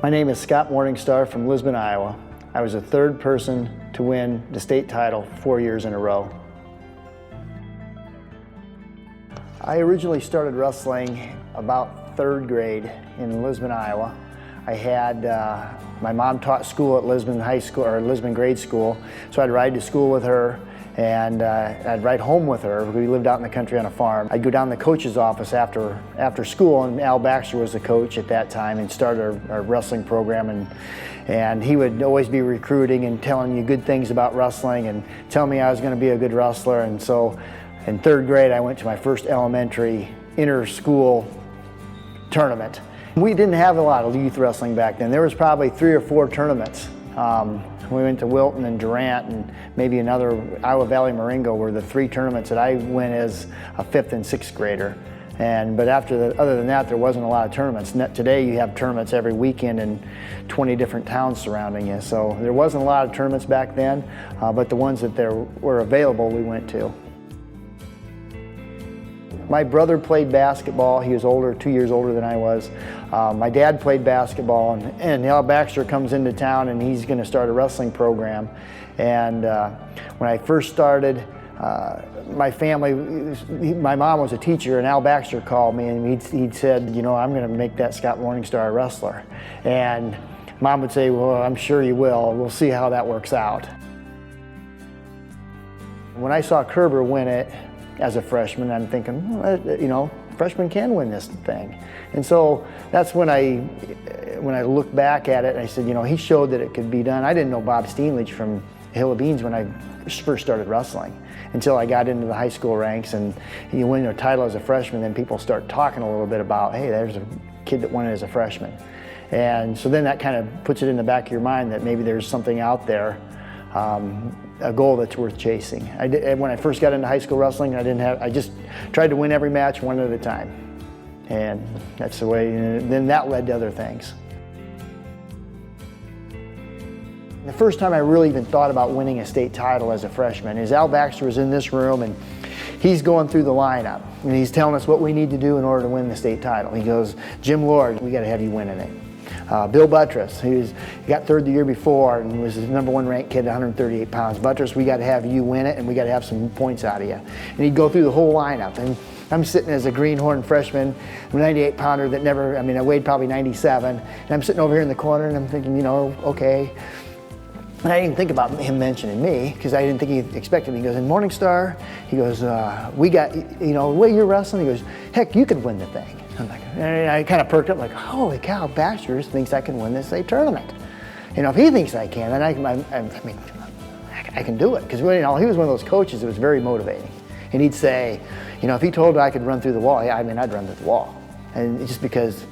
My name is Scott Morningstar from Lisbon, Iowa. I was the third person to win the state title 4 years in a row. I originally started wrestling about third grade in Lisbon, Iowa. I had, my mom taught school at Lisbon High School, or Lisbon grade school, so I'd ride to school with her, and I'd ride home with her. We lived out in the country on a farm. I'd go down to the coach's office after school, and Al Baxter was the coach at that time and started our wrestling program, and he would always be recruiting and telling you good things about wrestling and telling me I was going to be a good wrestler. And so in third grade I went to my first elementary inter-school tournament. We didn't have a lot of youth wrestling back then. There was probably 3 or 4 tournaments. We went to Wilton and Durant and maybe another, Iowa Valley Marengo were the 3 tournaments that I went as a 5th and 6th grader. But other than that, there wasn't a lot of tournaments. Today you have tournaments every weekend in 20 different towns surrounding you. So there wasn't a lot of tournaments back then, but the ones that there were available we went to. My brother played basketball. He was older, 2 years older than I was. My dad played basketball, and Al Baxter comes into town and he's going to start a wrestling program. And when I first started, my family, my mom was a teacher, and Al Baxter called me and he'd said, you know, I'm going to make that Scott Morningstar a wrestler. And Mom would say, well, I'm sure you will. We'll see how that works out. When I saw Kerber win it as a freshman, I'm thinking, well, you know, freshmen can win this thing. And so that's when I looked back at it and I said, you know, he showed that it could be done. I didn't know Bob Steenlich from Hill of Beans when I first started wrestling until I got into the high school ranks, and you win a title as a freshman, then people start talking a little bit about, hey, there's a kid that won it as a freshman. And so then that kind of puts it in the back of your mind that maybe there's something out there, a goal that's worth chasing. When I first got into high school wrestling, I just tried to win every match one at a time. And that's the way, and then that led to other things. The first time I really even thought about winning a state title as a freshman is Al Baxter was in this room and he's going through the lineup and he's telling us what we need to do in order to win the state title. He goes, Jim Lord, we got to have you winning it. Bill Buttress, he got third the year before and was the #1 ranked kid at 138 pounds. Buttress, we got to have you win it and we got to have some points out of you. And he'd go through the whole lineup. And I'm sitting as a greenhorn freshman, a 98 pounder that never, I mean, I weighed probably 97. And I'm sitting over here in the corner and I'm thinking, you know, okay. And I didn't think about him mentioning me because I didn't think he expected me. He goes, in Morningstar, he goes, we got, you know, the way you're wrestling, he goes, heck, you could win the thing. I'm like, and I kind of perked up like, holy cow, Baxter thinks I can win this state tournament. You know, if he thinks I can, then I mean, I can do it. Because, you know, he was one of those coaches that was very motivating. And he'd say, you know, if he told me I could run through the wall, yeah, I mean, I'd run through the wall. And just because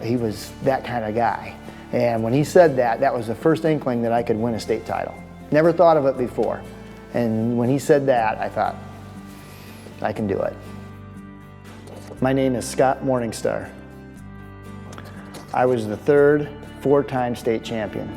he was that kind of guy. And when he said that, that was the first inkling that I could win a state title. Never thought of it before. And when he said that, I thought, I can do it. My name is Scott Morningstar. I was the third 4-time state champion.